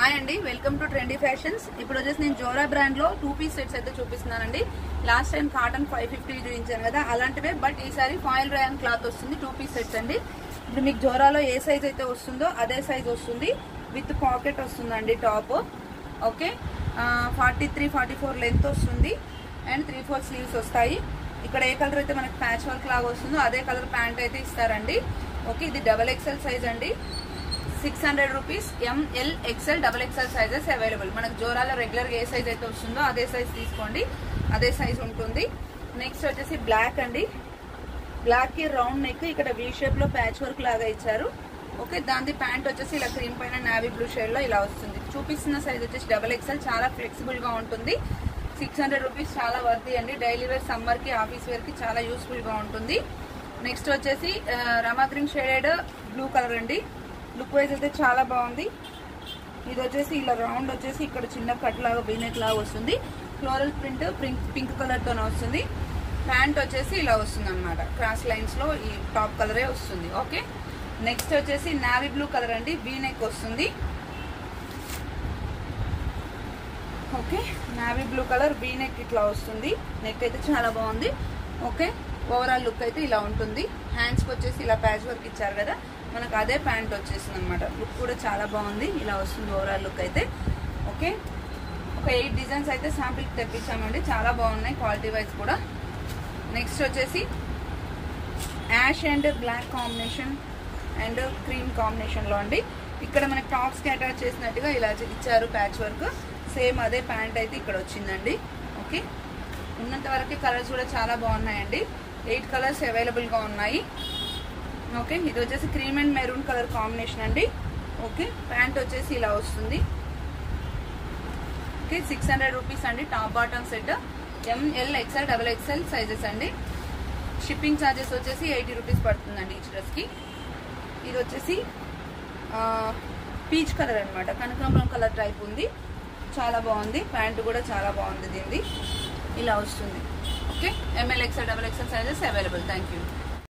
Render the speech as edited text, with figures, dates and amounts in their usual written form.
Hi అండి, welcome to trendy fashions. ఇప్పుడు వచ్చేసి నేను జోరా బ్రాండ్ లో 2 పీస్ సెట్స్ అయితే చూపిస్తున్నానండి. లాస్ట్ టైం కాటన్ 550 చూపించాను కదా, అలాంటివే బట్ ఈసారి ఫాయిల్ రేయాన్ క్లాత్ వస్తుంది. 2 పీస్ సెట్స్ అండి. ఇప్పుడు మీకు జోరాలో ఏ సైజ్ అయితే వస్తుందో అదే సైజ్ వస్తుంది. విత్ పాకెట్ వస్తుందండి టాప్. ఓకే, 43-44 లెంత్ వస్తుంది అండ్ 3/4 స్లీవ్స్ వస్తాయి. ఇక్కడ ఏ కలర్ అయితే మనకి ప్యాచ్ వర్క్ లాగా వస్తుందో అదే కలర్ ప్యాంట్ అయితే ఇస్తారండి. ఓకే, ఇది XXL సైజ్ అండి. 600 rupees. ML XL XXL sizes available. మనకు జోరాలో రెగ్యులర్ ఏ సైజ్ అయితే వస్తుందో అదే సైజ్ తీసుకోండి, అదే సైజ్ ఉంటుంది. నెక్స్ట్ వచ్చేసి బ్లాక్ అండి. బ్లాక్ కి రౌండ్ నెక్, ఇక్కడ వీ షేప్ లో ప్యాచ్ వర్క్ లాగా ఇచ్చారు. ఓకే, దాని ప్యాంట్ వచ్చేసి ఇలా క్రీమ్ పైన నావీ బ్లూ షేడ్ లో ఇలా వస్తుంది. చూపిస్తున్న సైజ్ వచ్చేసి XXL. చాలా ఫ్లెక్సిబుల్ గా ఉంటుంది. 600 రూపీస్. చాలా వర్తీ అండి. డైలీ వేర్, సమ్మర్ కి, ఆఫీస్ వేర్ కి చాలా యూస్ఫుల్ గా ఉంటుంది. నెక్స్ట్ వచ్చేసి రమా గ్రీన్ షేడెడ్ బ్లూ కలర్ అండి. లుక్ వైజ్ అయితే చాలా బాగుంది. ఇది వచ్చేసి ఇలా రౌండ్ వచ్చేసి ఇక్కడ చిన్న కట్ లాగా వీనెక్ లాగా వస్తుంది. ఫ్లోరల్ ప్రింట్ పింక్ కలర్ తోనే వస్తుంది. ప్యాంట్ వచ్చేసి ఇలా వస్తుంది అనమాట. క్రాస్ లైన్స్ లో ఈ టాప్ కలరే వస్తుంది. ఓకే, నెక్స్ట్ వచ్చేసి నావీ బ్లూ కలర్ అండి. వీనెక్ వస్తుంది. Okay, navy blue colour V-neck ఇట్లా వస్తుంది. నెక్ అయితే చాలా బాగుంది. ఓకే, ఓవరాల్ లుక్ అయితే ఇలా ఉంటుంది. హ్యాండ్స్ కి వచ్చేసి ఇలా ప్యాచ్ వర్క్ ఇచ్చారు కదా, మనకు అదే ప్యాంట్ వచ్చేసింది అనమాట. లుక్ కూడా చాలా బాగుంది. ఇలా వస్తుంది ఓవరాల్ లుక్ అయితే. ఓకే, ఒక 8 డిజైన్స్ అయితే శాంపిల్కి తెప్పించామండి. చాలా బాగున్నాయి క్వాలిటీ వైజ్ కూడా. నెక్స్ట్ వచ్చేసి ash and black combination and cream కాంబినేషన్లో అండి. ఇక్కడ మనకి టాప్స్కి అటాచ్ చేసినట్టుగా ఇలా ఇచ్చారు ప్యాచ్ వర్క్. సేమ్ అదే ప్యాంట్ అయితే ఇక్కడ వచ్చిందండి. ఓకే, ఉన్నంత వరకు కలర్స్ కూడా చాలా బాగున్నాయండి. 8 కలర్స్ అవైలబుల్గా ఉన్నాయి. ఓకే, ఇది వచ్చేసి cream and maroon colour combination అండి. ఓకే, ప్యాంట్ వచ్చేసి ఇలా వస్తుంది. ఓకే, 600 రూపీస్ అండి. Top bottom set. ML XL XXL sizes అండి. షిప్పింగ్ ఛార్జెస్ వచ్చేసి 80 రూపీస్ పడుతుందండి ఈచ్ డ్రెస్కి. ఇది వచ్చేసి పీచ్ కలర్ అనమాట. కనకాంబరం కలర్ టైప్ ఉంది. చాలా బాగుంది. ప్యాంట్ కూడా చాలా బాగుంది. దీనిది ఇలా వస్తుంది. Okay, ML XL XXL sizes available. Thank you.